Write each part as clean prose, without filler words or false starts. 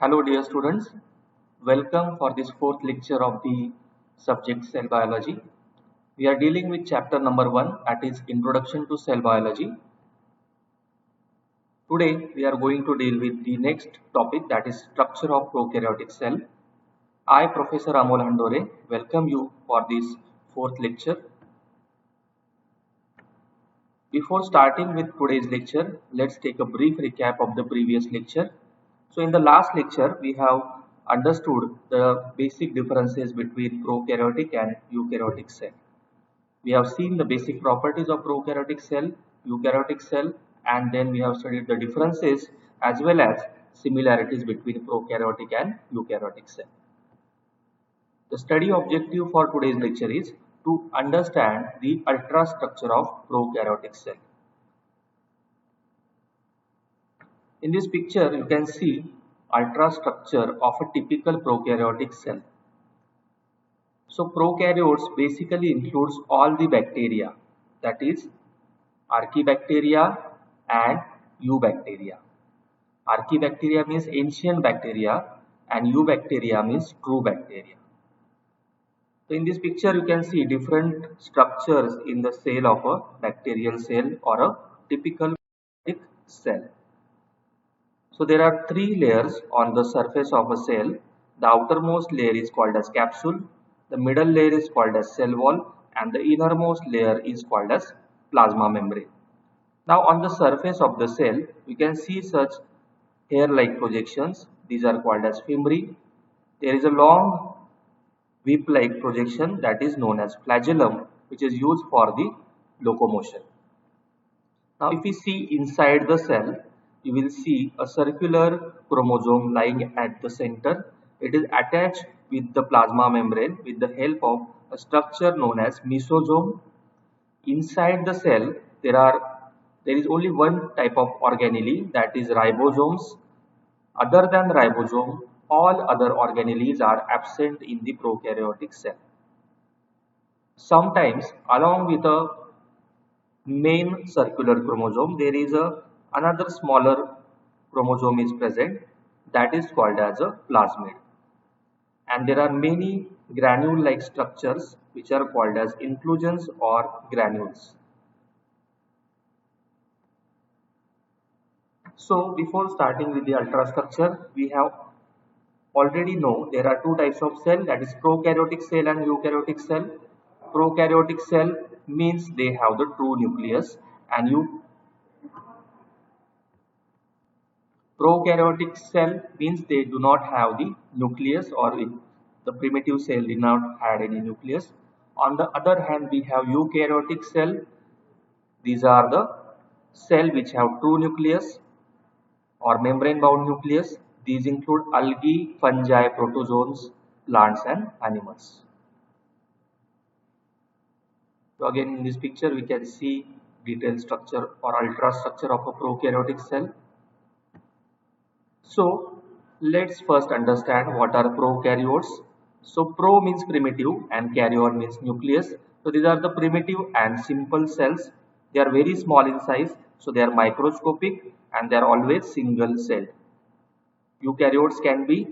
Hello dear students, welcome for this fourth lecture of the subject cell biology. We are dealing with chapter number 1, that is Introduction to Cell Biology. Today we are going to deal with the next topic, that is structure of prokaryotic cell. I, Professor Amol Handore, welcome you for this fourth lecture. Before starting with today's lecture, let's take a brief recap of the previous lecture. So in the last lecture, we have understood the basic differences between prokaryotic and eukaryotic cell. We have seen the basic properties of prokaryotic cell, eukaryotic cell, and then we have studied the differences as well as similarities between prokaryotic and eukaryotic cell. The study objective for today's lecture is to understand the ultrastructure of prokaryotic cell. In this picture, you can see ultrastructure of a typical prokaryotic cell. So prokaryotes basically includes all the bacteria, that is Archaebacteria and Eubacteria. Archaebacteria means ancient bacteria and Eubacteria means true bacteria. So in this picture you can see different structures in the cell of a bacterial cell or a typical cell. So there are three layers on the surface of a cell. The outermost layer is called as capsule, the middle layer is called as cell wall, and the innermost layer is called as plasma membrane. Now on the surface of the cell, you can see such hair-like projections. These are called as fimbriae. There is a long whip-like projection that is known as flagellum, which is used for the locomotion. Now if we see inside the cell, you will see a circular chromosome lying at the center. It is attached with the plasma membrane with the help of a structure known as mesosome. Inside the cell, there is only one type of organelle, that is ribosomes. Other than ribosome, all other organelles are absent in the prokaryotic cell. Sometimes along with a main circular chromosome, there is another smaller chromosome is present, that is called as a plasmid. And there are many granule-like structures which are called as inclusions or granules. So before starting with the ultrastructure, we have already know there are two types of cell, that is prokaryotic cell and eukaryotic cell. Prokaryotic cell means they have the true nucleus, and prokaryotic cell means they do not have the nucleus, or the primitive cell did not have any nucleus. On the other hand, we have eukaryotic cell. These are the cell which have true nucleus or membrane bound nucleus. These include algae, fungi, protozoans, plants and animals. So again in this picture we can see detailed structure or ultrastructure of a prokaryotic cell. So let's first understand what are prokaryotes. So pro means primitive and karyon means nucleus. So these are the primitive and simple cells. They are very small in size, so they are microscopic and they are always single celled. Eukaryotes can be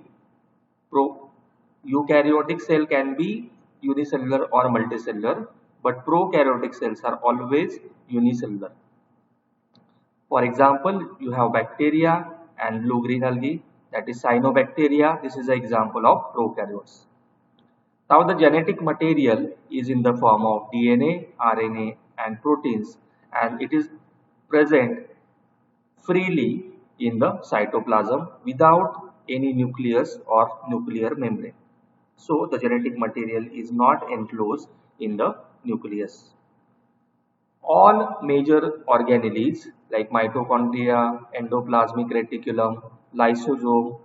eukaryotic cell can be unicellular or multicellular, but prokaryotic cells are always unicellular. For example, you have bacteria and blue-green algae, that is cyanobacteria. This is an example of prokaryotes. Now the genetic material is in the form of DNA, RNA and proteins, and it is present freely in the cytoplasm without any nucleus or nuclear membrane. So the genetic material is not enclosed in the nucleus. All major organelles like mitochondria, endoplasmic reticulum, lysosome,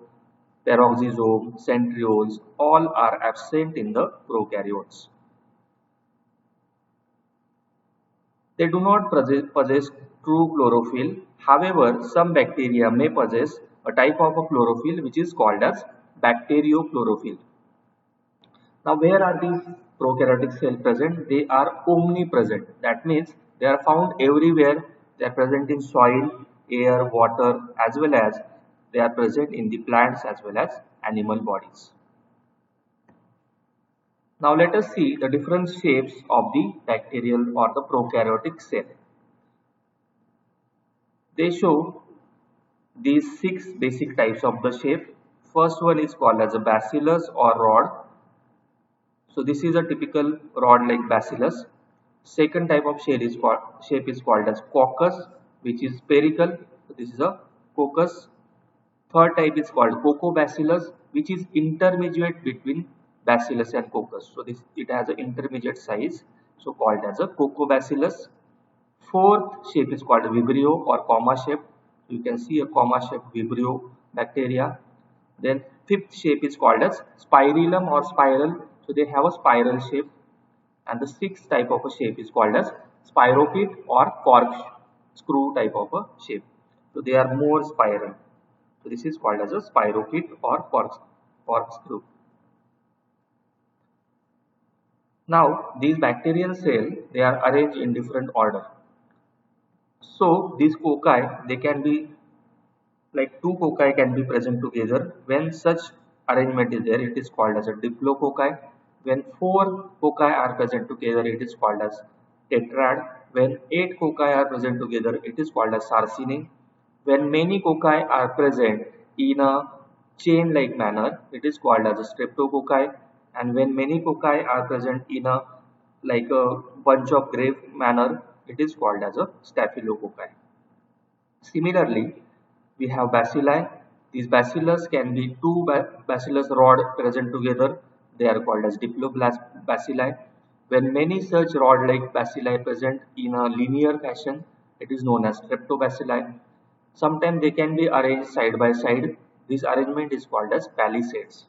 peroxisome, centrioles, all are absent in the prokaryotes. They do not possess true chlorophyll. However, some bacteria may possess a type of a chlorophyll which is called as bacteriochlorophyll. Now, where are these prokaryotic cells present? They are omnipresent. That means they are found everywhere. They are present in soil, air, water, as well as They are present in the plants as well as animal bodies. Now let us see the different shapes of the bacterial or the prokaryotic cell. They show these 6 basic types of the shape. First one is called as a bacillus or rod. So this is a typical rod-like bacillus. Second type of shape is called as coccus, which is spherical. So this is a coccus. Third type is called cocobacillus, which is intermediate between bacillus and coccus. So it has an intermediate size, so called as a cocobacillus. Fourth shape is called Vibrio or comma shape. You can see a comma shape Vibrio bacteria. Then fifth shape is called as spirillum or spiral. So they have a spiral shape. And the sixth type of a shape is called as spiropet or corkscrew type of a shape. So they are more spiral. So this is called as a spiropet or corkscrew. Now these bacterial cells, they are arranged in different order. So these cocci, they can be like 2 cocci can be present together. When such arrangement is there, it is called as a diplococci. When 4 cocci are present together, it is called as tetrad. When 8 cocci are present together, it is called as sarcine. When many cocci are present in a chain-like manner, it is called as a streptococci. And when many cocci are present in a like a bunch of grape manner, it is called as a staphylococci. Similarly, we have bacilli. These bacillus can be 2 bacillus rod present together. They are called as diplobacilli. When many such rod-like bacilli present in a linear fashion, it is known as streptobacilli. Sometimes they can be arranged side by side. This arrangement is called as palisades.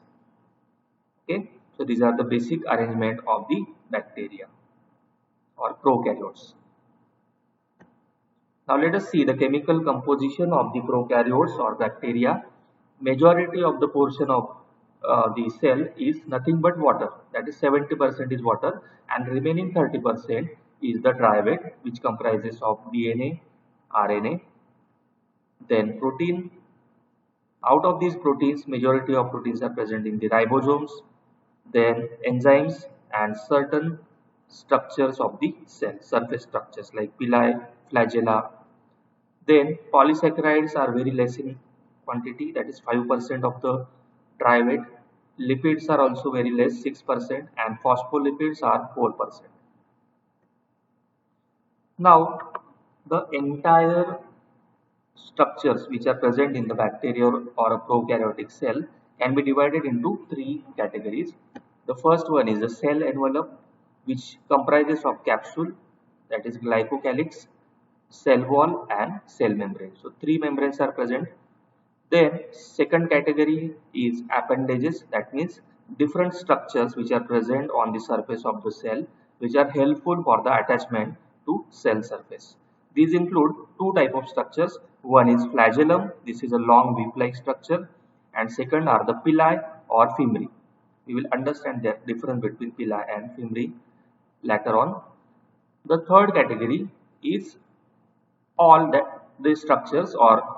Okay, so these are the basic arrangement of the bacteria or prokaryotes. Now let us see the chemical composition of the prokaryotes or bacteria. Majority of the portion of the cell is nothing but water, that is 70% is water, and remaining 30% is the dry weight, which comprises of DNA, RNA, then protein. Out of these proteins, majority of proteins are present in the ribosomes, then enzymes and certain structures of the cell, surface structures like pili, flagella. Then polysaccharides are very less in quantity, that is 5% of the dry weight. Lipids are also very less, 6%, and phospholipids are 4%. Now the entire structures which are present in the bacteria or a prokaryotic cell can be divided into 3 categories. The first one is the cell envelope, which comprises of capsule, that is glycocalyx, cell wall and cell membrane. So 3 membranes are present. Then second category is appendages, that means different structures which are present on the surface of the cell, which are helpful for the attachment to cell surface. These include 2 types of structures. One is flagellum, this is a long whip-like structure, and second are the pili or fimri. We will understand the difference between pili and fimri later on. The third category is all the structures or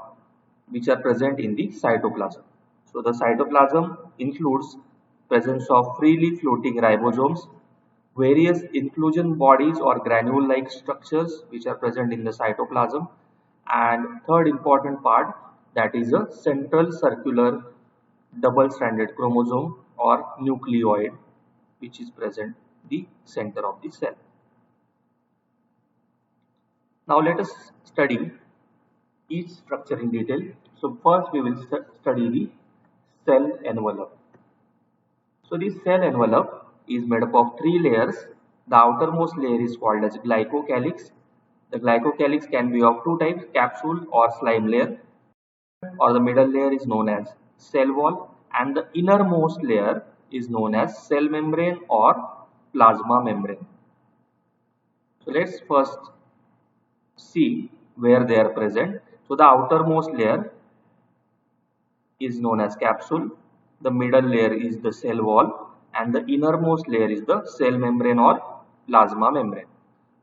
which are present in the cytoplasm. So the cytoplasm includes presence of freely floating ribosomes, various inclusion bodies or granule-like structures which are present in the cytoplasm, and third important part, that is a central circular double-stranded chromosome or nucleoid, which is present in the center of the cell. Now let us study each structure in detail. So first we will study the cell envelope. So this cell envelope is made up of 3 layers. The outermost layer is called as glycocalyx. The glycocalyx can be of 2 types, capsule or slime layer, or the middle layer is known as cell wall, and the innermost layer is known as cell membrane or plasma membrane. So let's first see where they are present. So the outermost layer is known as capsule, the middle layer is the cell wall, and the innermost layer is the cell membrane or plasma membrane.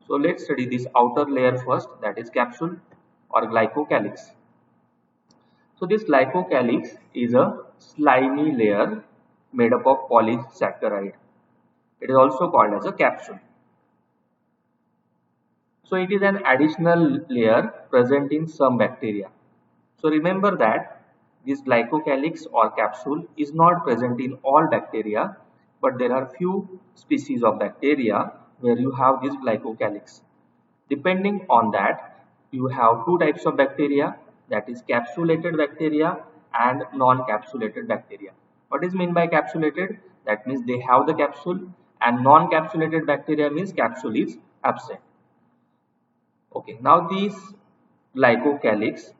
So let's study this outer layer first, that is capsule or glycocalyx. So this glycocalyx is a slimy layer made up of polysaccharide. It is also called as a capsule. So it is an additional layer present in some bacteria. So remember that this glycocalyx or capsule is not present in all bacteria, but there are few species of bacteria where you have this glycocalyx. Depending on that, you have two types of bacteria, that is capsulated bacteria and non-capsulated bacteria. What is meant by capsulated? That means they have the capsule, and non-capsulated bacteria means capsule is absent. Okay, now these glycocalyx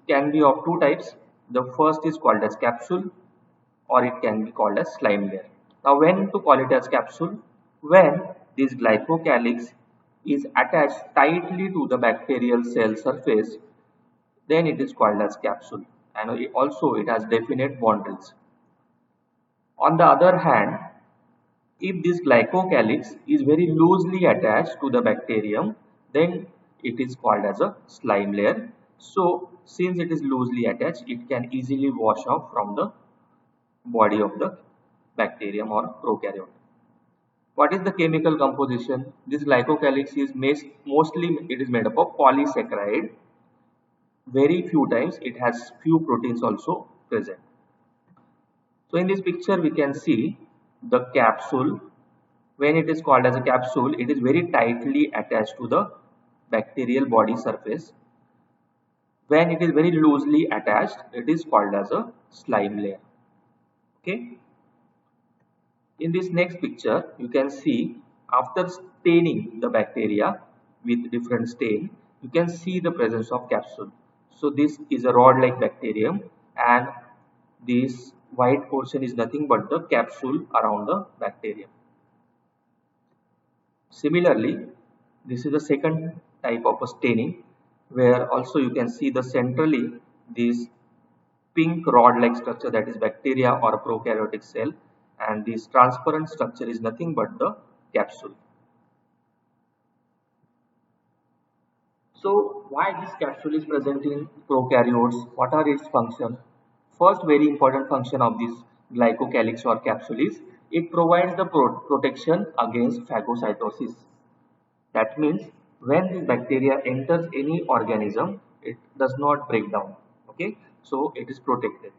can be of two types. The first is called as capsule, or it can be called as slime layer. Now when to call it as capsule? When this glycocalyx is attached tightly to the bacterial cell surface, then it is called as capsule, and also it has definite boundaries. On the other hand, if this glycocalyx is very loosely attached to the bacterium, then it is called as a slime layer. So since it is loosely attached, it can easily wash off from the body of the bacterium or prokaryote. What is the chemical composition? This glycocalyx is mostly made up of polysaccharide. Very few times it has few proteins also present. So in this picture we can see the capsule. When it is called as a capsule, it is very tightly attached to the bacterial body surface. When it is very loosely attached, it is called as a slime layer. Okay. In this next picture, you can see after staining the bacteria with different stain, you can see the presence of capsule. So this is a rod-like bacterium, and this white portion is nothing but the capsule around the bacterium. Similarly, this is the second type of a staining, where also you can see the centrally this pink rod-like structure, that is bacteria or a prokaryotic cell, and this transparent structure is nothing but the capsule. So why this capsule is present in prokaryotes? What are its functions? First very important function of this glycocalyx or capsule is it provides the protection against phagocytosis. That means when this bacteria enters any organism, it does not break down. Okay, so it is protected.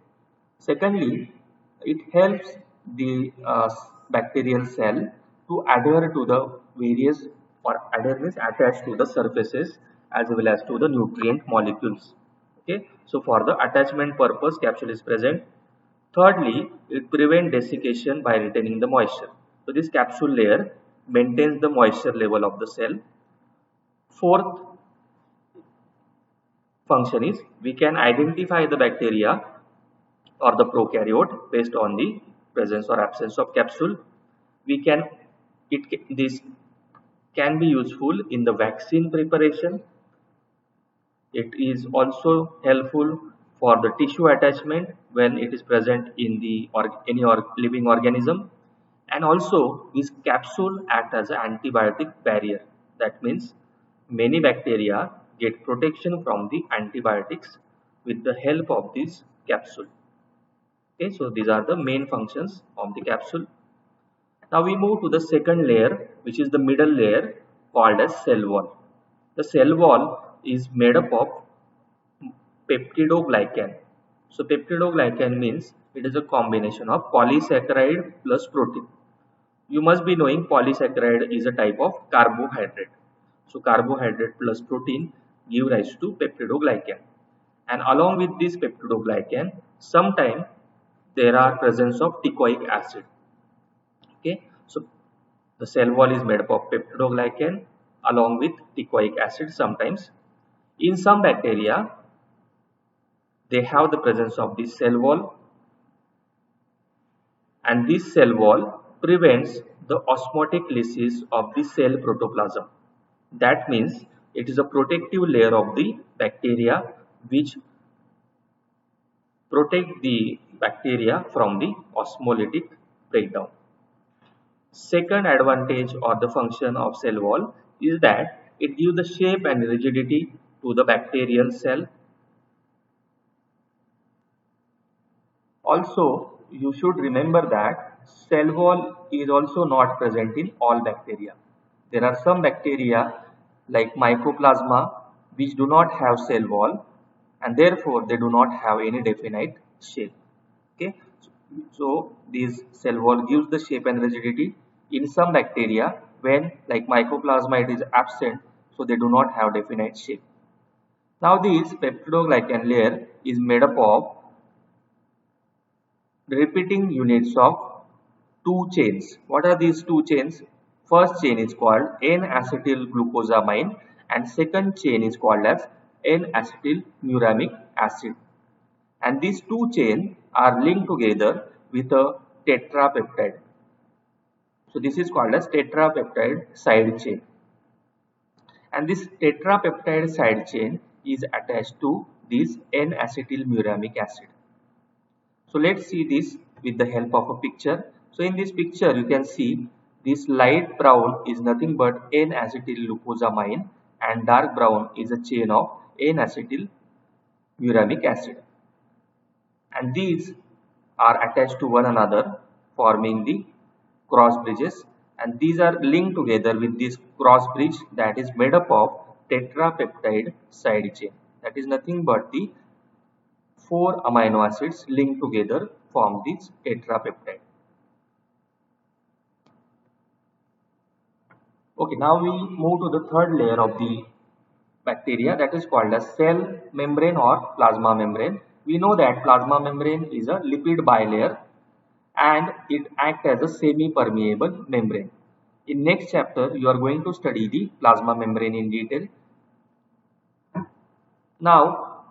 Secondly, it helps the bacterial cell to adhere to the various, or adhere means attach to the surfaces as well as to the nutrient molecules. Okay, so for the attachment purpose, capsule is present. Thirdly, it prevents desiccation by retaining the moisture. So this capsule layer maintains the moisture level of the cell. Fourth function is we can identify the bacteria or the prokaryote based on the presence or absence of capsule. This can be useful in the vaccine preparation. It is also helpful for the tissue attachment when it is present in the living organism, and also this capsule acts as an antibiotic barrier. That means many bacteria get protection from the antibiotics with the help of this capsule. Okay, so these are the main functions of the capsule. Now we move to the second layer, which is the middle layer called as cell wall. The cell wall is made up of peptidoglycan. So peptidoglycan means it is a combination of polysaccharide plus protein. You must be knowing polysaccharide is a type of carbohydrate. So carbohydrate plus protein give rise to peptidoglycan. And along with this peptidoglycan, sometimes there are presence of teichoic acid. Okay, so the cell wall is made up of peptidoglycan along with teichoic acid sometimes. In some bacteria, they have the presence of this cell wall, and this cell wall prevents the osmotic lysis of the cell protoplasm. That means it is a protective layer of the bacteria which protect the bacteria from the osmolytic breakdown. Second advantage or the function of cell wall is that it gives the shape and rigidity to the bacterial cell. Also, you should remember that cell wall is also not present in all bacteria. There are some bacteria like Mycoplasma which do not have cell wall, and therefore they do not have any definite shape. Okay, so this cell wall gives the shape and rigidity. In some bacteria, when like Mycoplasma it is absent, so they do not have definite shape. Now this peptidoglycan layer is made up of repeating units of two chains. What are these two chains? First chain is called N-acetylglucosamine and second chain is called as N-acetylmuramic acid. And these two chains are linked together with a tetrapeptide. So this is called as tetrapeptide side chain. And this tetrapeptide side chain is attached to this N-acetylmuramic acid. So let's see this with the help of a picture. So in this picture you can see this light brown is nothing but N-acetylglucosamine and dark brown is a chain of N-acetylmuramic acid. And these are attached to one another forming the cross bridges, and these are linked together with this cross bridge that is made up of tetrapeptide side chain. That is nothing but the 4 amino acids linked together form this tetrapeptide. Okay, now we move to the third layer of the bacteria, that is called as cell membrane or plasma membrane. We know that plasma membrane is a lipid bilayer and it acts as a semi-permeable membrane. In next chapter, you are going to study the plasma membrane in detail. Now,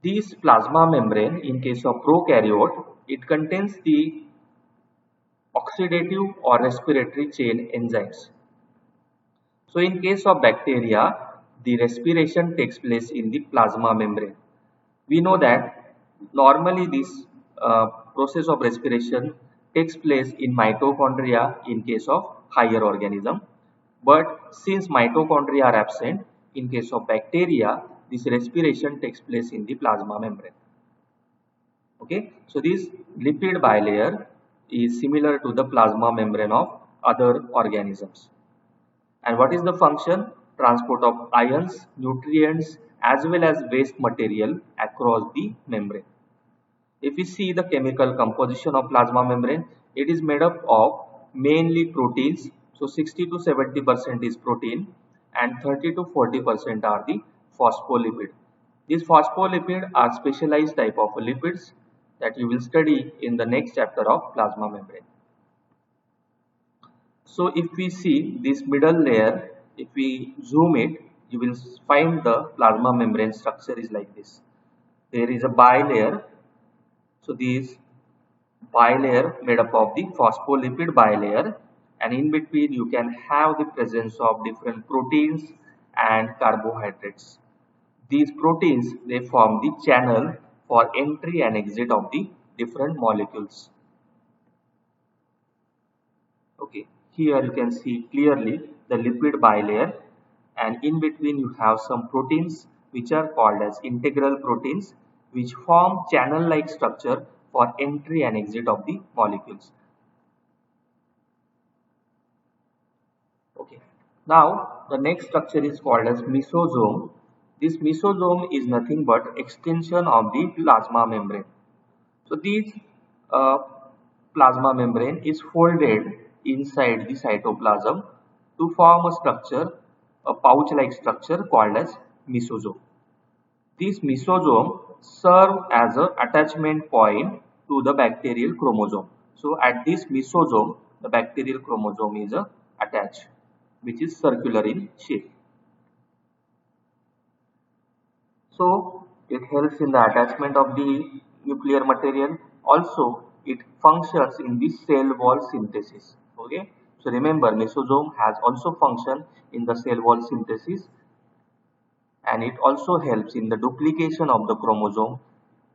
this plasma membrane, in case of prokaryote, it contains the oxidative or respiratory chain enzymes. So, in case of bacteria, the respiration takes place in the plasma membrane. We know that normally this process of respiration takes place in mitochondria in case of higher organism, but since mitochondria are absent, in case of bacteria this respiration takes place in the plasma membrane. Okay, so this lipid bilayer is similar to the plasma membrane of other organisms. And what is the function? Transport of ions, nutrients as well as waste material across the membrane. If we see the chemical composition of plasma membrane, it is made up of mainly proteins. So 60 to 70% is protein and 30 to 40% are the phospholipid. These phospholipid are specialized type of lipids that you will study in the next chapter of plasma membrane. So if we see this middle layer, if we zoom it, you will find the plasma membrane structure is like this. There is a bilayer. So this bilayer made up of the phospholipid bilayer, and in between you can have the presence of different proteins and carbohydrates. These proteins, they form the channel for entry and exit of the different molecules. Okay, here you can see clearly the lipid bilayer, and in between you have some proteins which are called as integral proteins, which form channel like structure for entry and exit of the molecules. Okay, now the next structure is called as mesosome. This mesosome is nothing but extension of the plasma membrane. So this plasma membrane is folded inside the cytoplasm to form a structure, a pouch-like structure called as mesosome. This mesosome serve as an attachment point to the bacterial chromosome. So at this mesosome, the bacterial chromosome is attached, which is circular in shape. So it helps in the attachment of the nuclear material. Also, it functions in the cell wall synthesis. Okay. So remember, mesosome has also function in the cell wall synthesis, and it also helps in the duplication of the chromosome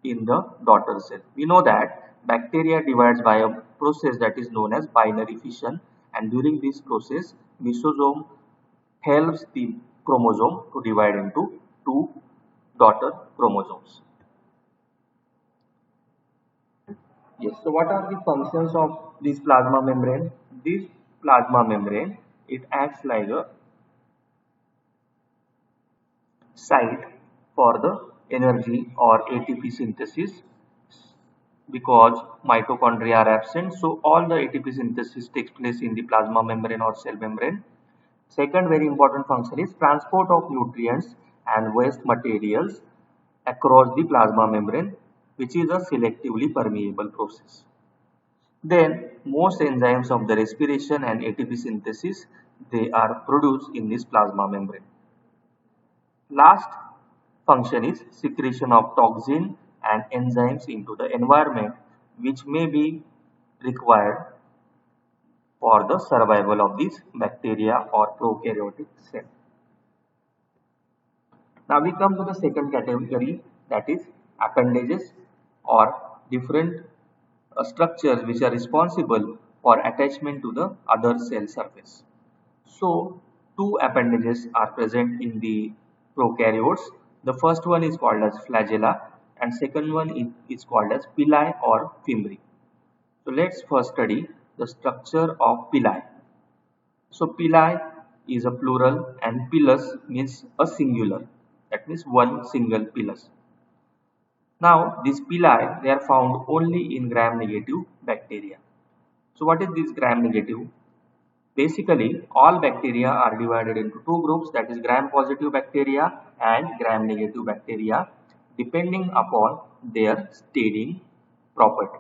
in the daughter cell. We know that bacteria divides by a process that is known as binary fission, and during this process, mesosome helps the chromosome to divide into two daughter chromosomes. Yes. So what are the functions of this plasma membrane? This plasma membrane, it acts like a site for the energy or ATP synthesis because mitochondria are absent. So all the ATP synthesis takes place in the plasma membrane or cell membrane. Second very important function is transport of nutrients and waste materials across the plasma membrane, which is a selectively permeable process. Then most enzymes of the respiration and ATP synthesis, they are produced in this plasma membrane. Last function is secretion of toxin and enzymes into the environment, which may be required for the survival of these bacteria or prokaryotic cell. Now we come to the second category, that is appendages or different structures which are responsible for attachment to the other cell surface. So two appendages are present in the prokaryotes. The first one is called as flagella and second one is called as pili or fimbriae. So let's first study the structure of pili. So pili is a plural and pilus means a singular. That means one single pilus. Now these pili, they are found only in gram-negative bacteria. So what is this gram-negative? Basically, all bacteria are divided into two groups, that is gram-positive bacteria and gram-negative bacteria, depending upon their staining property.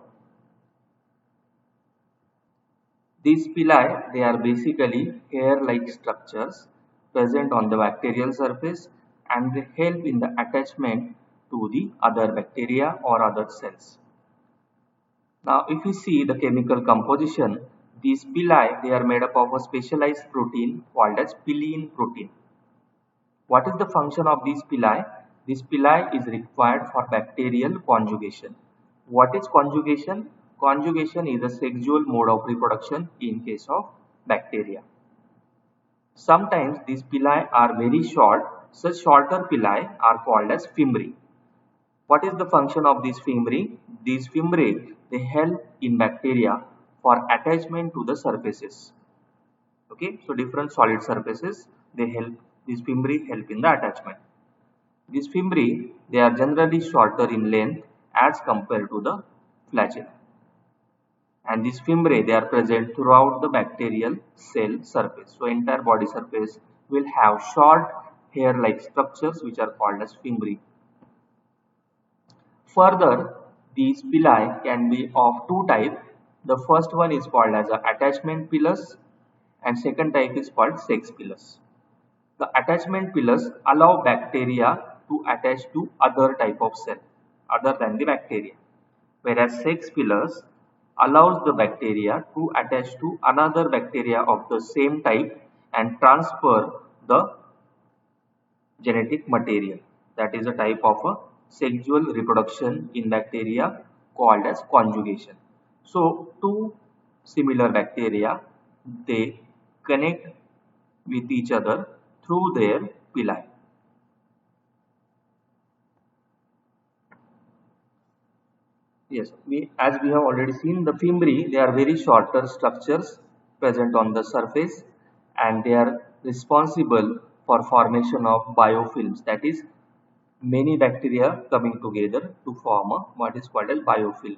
These pili, they are basically hair-like structures present on the bacterial surface and they help in the attachment to the other bacteria or other cells. Now, if you see the chemical composition, these pili, they are made up of a specialized protein called as pillin protein. What is the function of these pili? This pili is required for bacterial conjugation. What is conjugation? Conjugation is a sexual mode of reproduction in case of bacteria. Sometimes these pili are very short. Such shorter pili are called as fimbriae. What is the function of these fimbriae? These fimbriae, they help in bacteria for attachment to the surfaces. Okay, so different solid surfaces, they help, these fimbriae help in the attachment. These fimbriae, they are generally shorter in length as compared to the flagella. And these fimbriae, they are present throughout the bacterial cell surface. So entire body surface will have short hair-like structures which are called as fimbriae. Further, these pili can be of two types. The first one is called as an attachment pilus and second type is called sex pilus. The attachment pilus allow bacteria to attach to other type of cell other than the bacteria, whereas sex pilus allows the bacteria to attach to another bacteria of the same type and transfer the genetic material. That is a type of a sexual reproduction in bacteria called as conjugation. So two similar bacteria, they connect with each other through their pili. Yes, as we have already seen, the fimbriae, they are very shorter structures present on the surface and they are responsible for formation of biofilms, that is many bacteria coming together to form what is called as biofilm.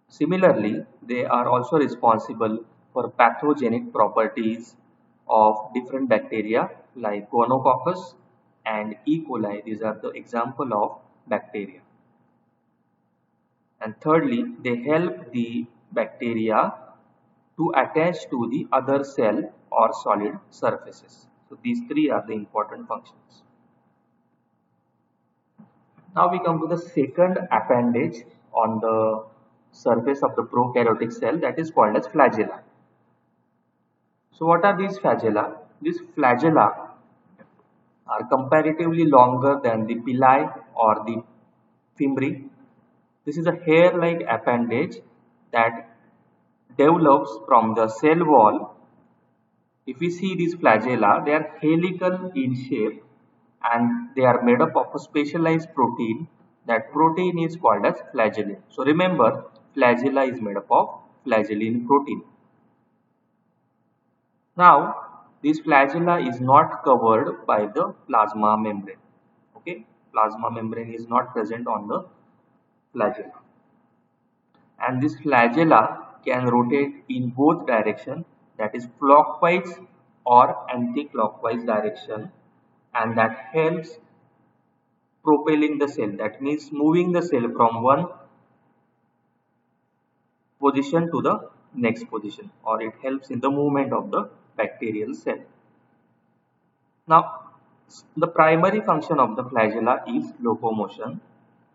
Similarly, they are also responsible for pathogenic properties of different bacteria like gonococcus and E. coli. These are the example of bacteria. And thirdly, they help the bacteria to attach to the other cell or solid surfaces. So these three are the important functions. Now we come to the second appendage on the surface of the prokaryotic cell, that is called as flagella. So what are these flagella? These flagella are comparatively longer than the pili or the fimbriae. This is a hair-like appendage that develops from the cell wall. If we see these flagella, they are helical in shape and they are made up of a specialized protein. That protein is called as flagellin. So remember, flagella is made up of flagellin protein. Now, this flagella is not covered by the plasma membrane. Okay, plasma membrane is not present on the flagella, and this flagella can rotate in both direction, that is clockwise or anti-clockwise direction, and that helps propelling the cell, that means moving the cell from one position to the next position, or it helps in the movement of the bacterial cell. Now, the primary function of the flagella is locomotion.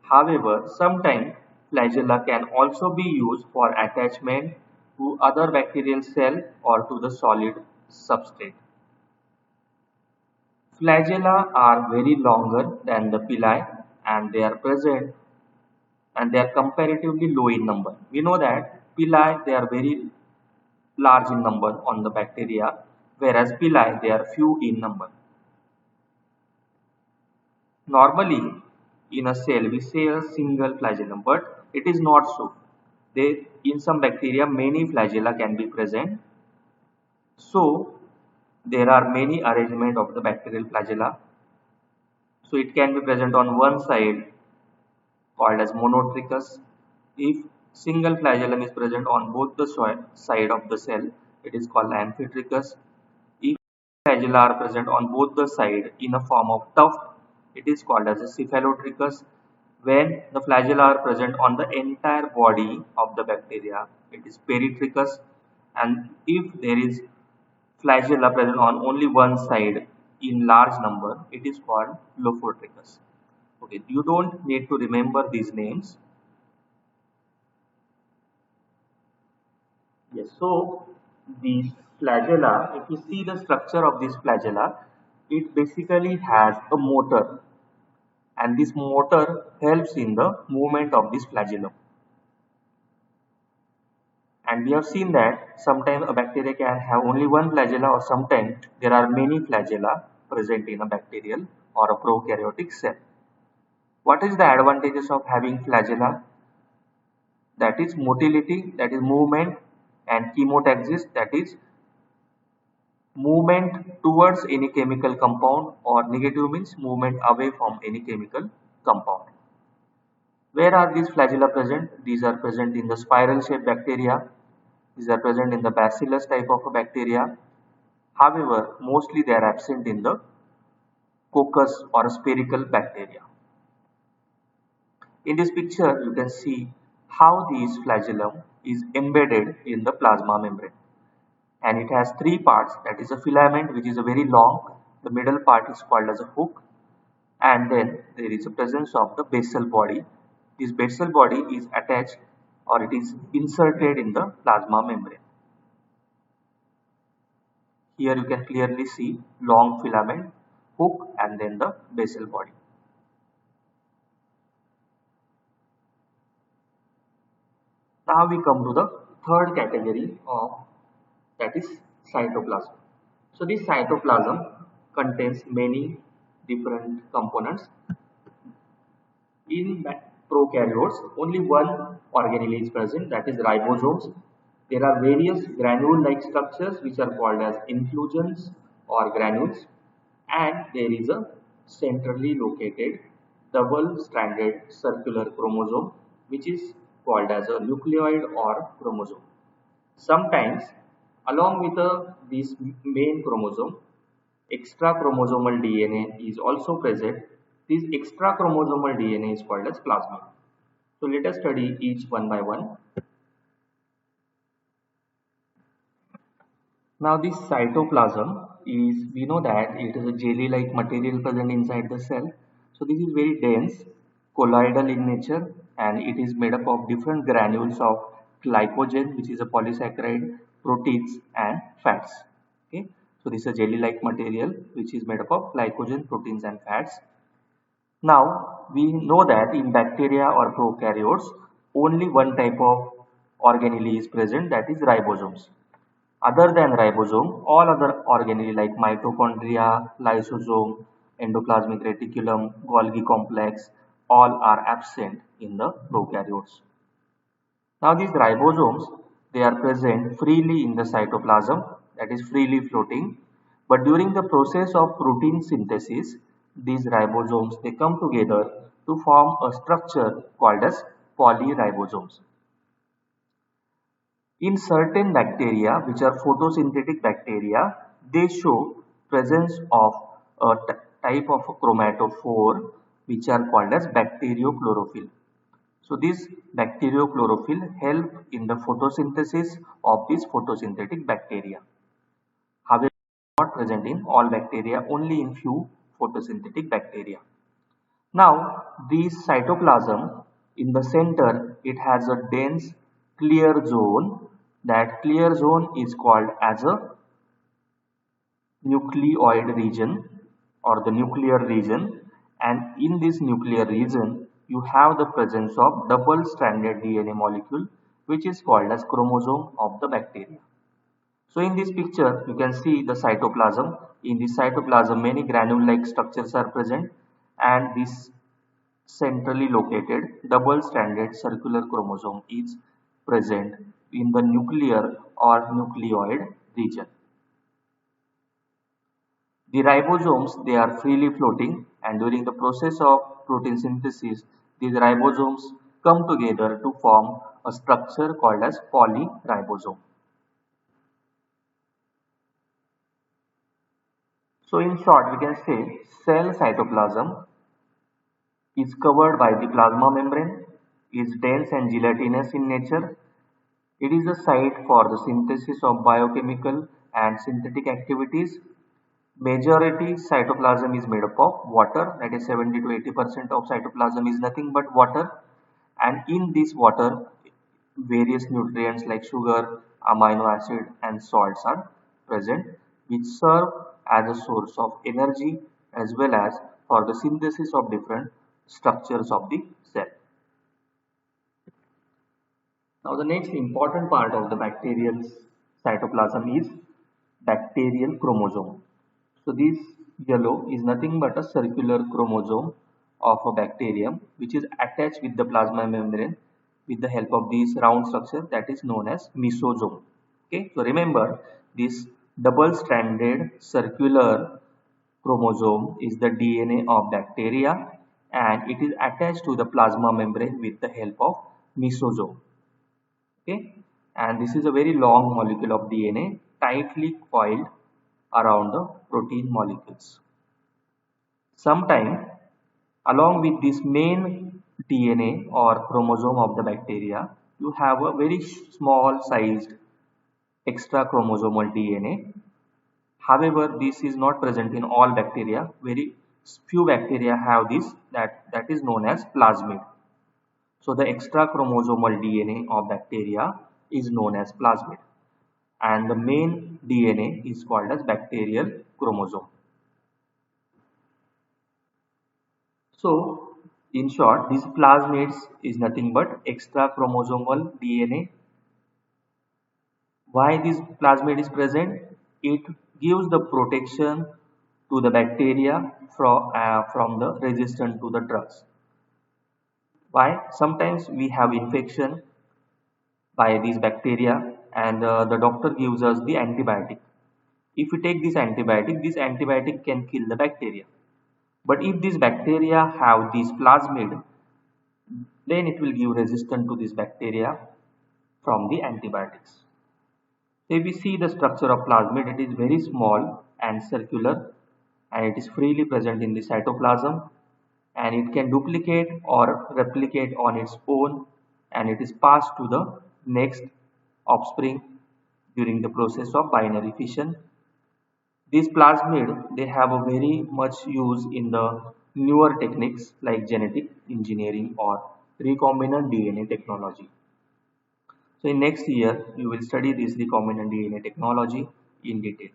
However, sometimes flagella can also be used for attachment to other bacterial cell or to the solid substrate. Flagella are very longer than the pili, and they are present and they are comparatively low in number. We know that pili, they are very large in number on the bacteria, whereas pili, they are few in number. Normally, in a cell, we say a single flagellum, but it is not so. In some bacteria, many flagella can be present. So, there are many arrangement of the bacterial flagella. So, it can be present on one side called as monotrichous. If single flagellum is present on both the side of the cell, it is called amphitrichous. If flagella are present on both the side in a form of tuft, it is called as a cephalotrichous. When the flagella are present on the entire body of the bacteria, it is peritrichous. And if there is flagella present on only one side in large number, it is called lophotrichous. Okay, you don't need to remember these names. Yes, so the flagella, if you see the structure of this flagella, it basically has a motor, and this motor helps in the movement of this flagellum. And we have seen that sometimes a bacteria can have only one flagella, or sometimes there are many flagella present in a bacterial or a prokaryotic cell. What is the advantages of having flagella? That is motility, that is movement, and chemotaxis, that is movement towards any chemical compound, or negative means movement away from any chemical compound. Where are these flagella present? These are present in the spiral shaped bacteria. These are present in the bacillus type of a bacteria. However, mostly they are absent in the coccus or spherical bacteria. In this picture, you can see how this flagellum is embedded in the plasma membrane. And it has three parts, that is a filament, which is a very long. The middle part is called as a hook. And then there is a presence of the basal body. This basal body is attached, or it is inserted in the plasma membrane. Here you can clearly see long filament, hook, and then the basal body. Now we come to the third category of, that is cytoplasm. So this cytoplasm contains many different components. In prokaryotes, only one organelle is present, that is ribosomes. There are various granule-like structures which are called as inclusions or granules, and there is a centrally located double-stranded circular chromosome which is called as a nucleoid or chromosome. Sometimes along with this main chromosome, extra chromosomal DNA is also present. This extra chromosomal DNA is called as plasmid. So let us study each one by one. Now this cytoplasm is, we know that it is a jelly-like material present inside the cell. So this is very dense, colloidal in nature, and it is made up of different granules of glycogen, which is a polysaccharide, proteins, and fats. Okay, so this is a jelly-like material which is made up of glycogen, proteins, and fats. Now we know that in bacteria or prokaryotes, only one type of organelle is present, that is ribosomes. Other than ribosome, all other organelle like mitochondria, lysosome, endoplasmic reticulum, Golgi complex, all are absent in the prokaryotes. Now these ribosomes, they are present freely in the cytoplasm, that is freely floating, but during the process of protein synthesis, these ribosomes, they come together to form a structure called as polyribosomes. In certain bacteria, which are photosynthetic bacteria, they show presence of a type of chromatophore which are called as bacteriochlorophyll. So this bacteriochlorophyll help in the photosynthesis of these photosynthetic bacteria. However, not present in all bacteria, only in few photosynthetic bacteria. Now, this cytoplasm, in the center, it has a dense clear zone. That clear zone is called as a nucleoid region or the nuclear region, and in this nuclear region you have the presence of double stranded DNA molecule which is called as chromosome of the bacteria. So in this picture you can see the cytoplasm. In this cytoplasm many granule like structures are present, and this centrally located double stranded circular chromosome is present in the nuclear or nucleoid region. The ribosomes, they are freely floating, and during the process of protein synthesis, these ribosomes come together to form a structure called as polyribosome. So in short, we can say cell cytoplasm is covered by the plasma membrane, is dense and gelatinous in nature. It is a site for the synthesis of biochemical and synthetic activities. Majority cytoplasm is made up of water, that is 70 to 80% of cytoplasm is nothing but water, and in this water various nutrients like sugar, amino acid and salts are present, which serve as a source of energy as well as for the synthesis of different structures of the cell. Now the next important part of the bacterial cytoplasm is bacterial chromosome. So this yellow is nothing but a circular chromosome of a bacterium which is attached with the plasma membrane with the help of this round structure that is known as mesosome. Okay, so remember this double stranded circular chromosome is the DNA of bacteria, and it is attached to the plasma membrane with the help of mesosome. Okay, and this is a very long molecule of DNA tightly coiled around the protein molecules. Sometimes along with this main DNA or chromosome of the bacteria, you have a very small sized extra chromosomal DNA. However, this is not present in all bacteria. Very few bacteria have this, that is known as plasmid. So the extra chromosomal DNA of bacteria is known as plasmid, and the main DNA is called as bacterial chromosome. So in short, these plasmids is nothing but extra chromosomal DNA. Why this plasmid is present? It gives the protection to the bacteria from the resistance to the drugs. Why? Sometimes we have infection by these bacteria, and the doctor gives us the antibiotic. If we take this antibiotic can kill the bacteria. But if these bacteria have this plasmid, then it will give resistance to this bacteria from the antibiotics. So if we see the structure of plasmid, it is very small and circular, and it is freely present in the cytoplasm, and it can duplicate or replicate on its own, and it is passed to the next offspring during the process of binary fission. These plasmid, they have a very much use in the newer techniques like genetic engineering or recombinant DNA technology. So in next year you will study this recombinant DNA technology in detail.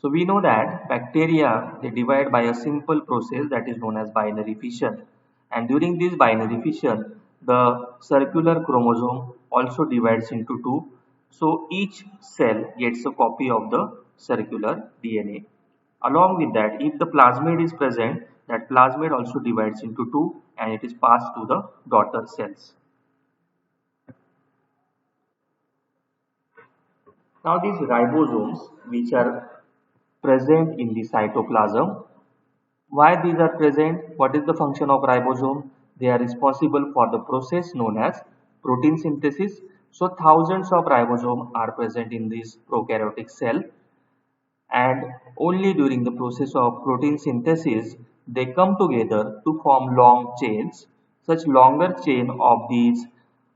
So we know that bacteria, they divide by a simple process that is known as binary fission, and during this binary fission the circular chromosome also divides into two. So each cell gets a copy of the circular DNA. Along with that, if the plasmid is present, that plasmid also divides into two and it is passed to the daughter cells. Now these ribosomes which are present in the cytoplasm, why these are present? What is the function of ribosome? They are responsible for the process known as protein synthesis. So thousands of ribosomes are present in this prokaryotic cell, and only during the process of protein synthesis they come together to form long chains. Such longer chain of these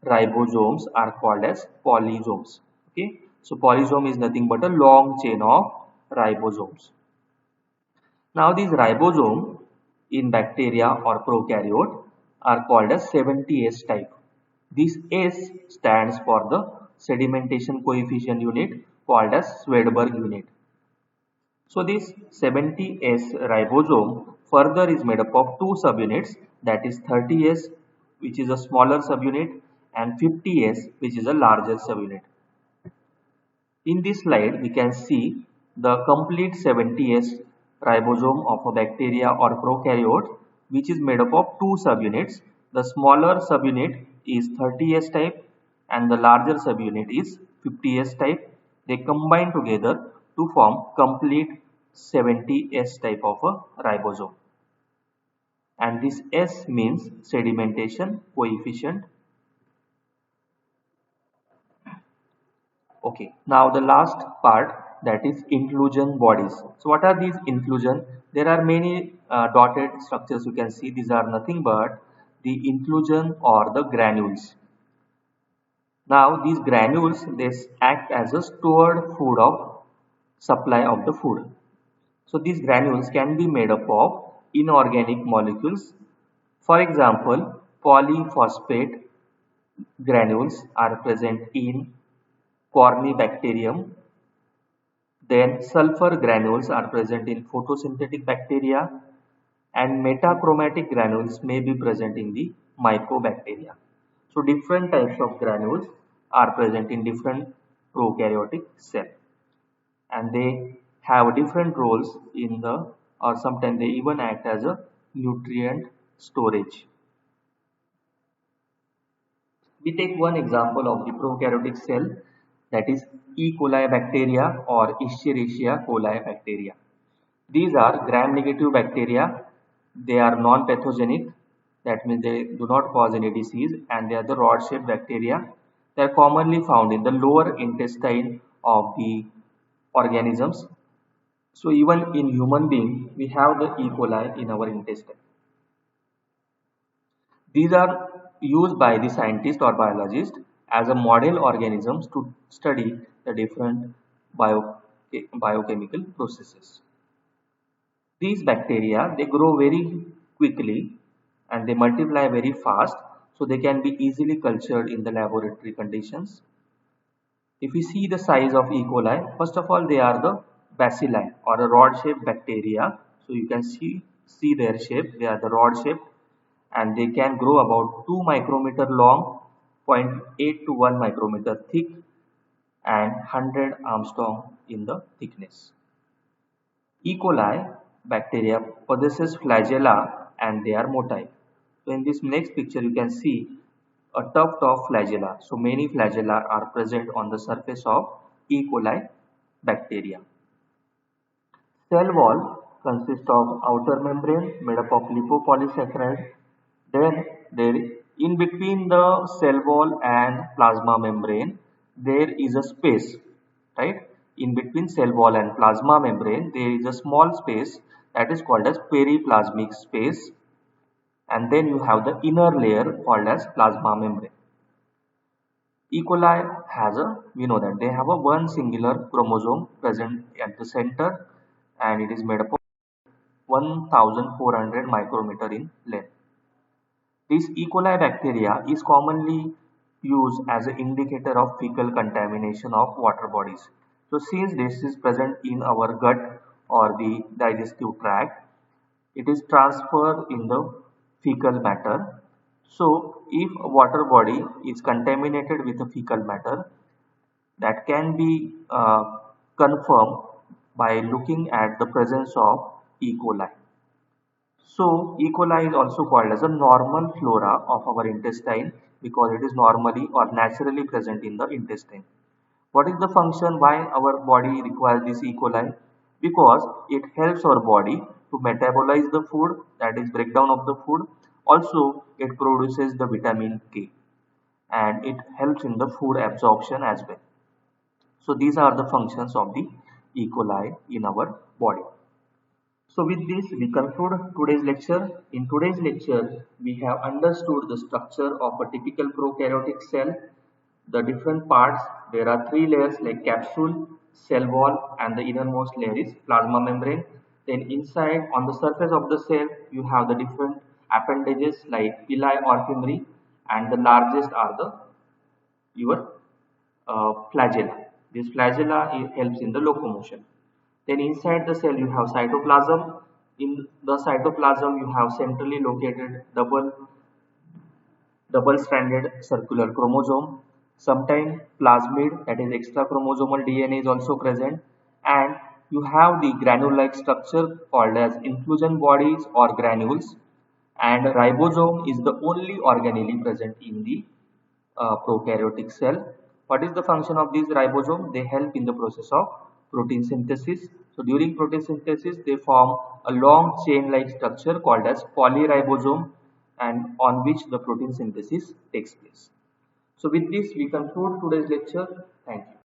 ribosomes are called as polysomes. Okay, so polysome is nothing but a long chain of ribosomes. Now these ribosome in bacteria or prokaryote are called as 70S type. This S stands for the sedimentation coefficient unit called as Swedberg unit. So this 70S ribosome further is made up of two subunits, that is 30S which is a smaller subunit and 50S which is a larger subunit. In this slide we can see the complete 70S ribosome of a bacteria or prokaryote, which is made up of two subunits. The smaller subunit is 30S type and the larger subunit is 50S type. They combine together to form complete 70S type of a ribosome. And this S means sedimentation coefficient. Okay, now the last part, that is inclusion bodies. So what are these inclusion? There are many dotted structures you can see. These are nothing but the inclusion or the granules. Now these granules, they act as a stored food of supply of the food. So these granules can be made up of inorganic molecules. For example, polyphosphate granules are present in Corynebacterium. Then sulfur granules are present in photosynthetic bacteria, and metachromatic granules may be present in the mycobacteria. So different types of granules are present in different prokaryotic cell, and they have different roles in the, or sometimes they even act as a nutrient storage. We take one example of the prokaryotic cell, that is E. coli bacteria or Escherichia coli bacteria. These are gram-negative bacteria. They are non-pathogenic. That means they do not cause any disease, and they are the rod-shaped bacteria. They are commonly found in the lower intestine of the organisms. So even in human being, we have the E. coli in our intestine. These are used by the scientist or biologist as a model organisms to study the different biochemical processes. These bacteria, they grow very quickly and they multiply very fast, so they can be easily cultured in the laboratory conditions. If we see the size of E. coli, first of all they are the bacilli or a rod-shaped bacteria. So you can see their shape, they are the rod-shaped, and they can grow about 2 micrometer long, 0.8 to 1 micrometer thick, and 100 Armstrong in the thickness. E. coli bacteria possesses flagella and they are motile. So in this next picture you can see a tuft of flagella. So many flagella are present on the surface of E. coli bacteria. Cell wall consists of outer membrane made up of lipopolysaccharide. Then there, in between the cell wall and plasma membrane, there is a space, right? In between cell wall and plasma membrane, there is a small space that is called as periplasmic space, and then you have the inner layer called as plasma membrane. E. coli has a, we know that they have a one singular chromosome present at the center, and it is made up of 1400 micrometer in length. This E. coli bacteria is commonly used as an indicator of fecal contamination of water bodies. So since this is present in our gut or the digestive tract, it is transferred in the fecal matter. So if a water body is contaminated with the fecal matter, that can be confirmed by looking at the presence of E. coli. So E. coli is also called as a normal flora of our intestine because it is normally or naturally present in the intestine. What is the function why our body requires this E. coli? Because it helps our body to metabolize the food, that is breakdown of the food. Also, it produces the vitamin K and it helps in the food absorption as well. So these are the functions of the E. coli in our body. So with this we conclude today's lecture. In today's lecture we have understood the structure of a typical prokaryotic cell, the different parts. There are three layers like capsule, cell wall, and the innermost layer is plasma membrane. Then inside on the surface of the cell you have the different appendages like pili or fimri, and the largest are the your flagella. This flagella helps in the locomotion. Then inside the cell you have cytoplasm. In the cytoplasm you have centrally located double stranded circular chromosome. Sometimes plasmid, that is extra chromosomal DNA, is also present, and you have the granule-like structure called as inclusion bodies or granules, and ribosome is the only organelle present in the prokaryotic cell. What is the function of these ribosome? They help in the process of protein synthesis. So during protein synthesis they form a long chain like structure called as polyribosome, and on which the protein synthesis takes place. So with this we conclude today's lecture. Thank you.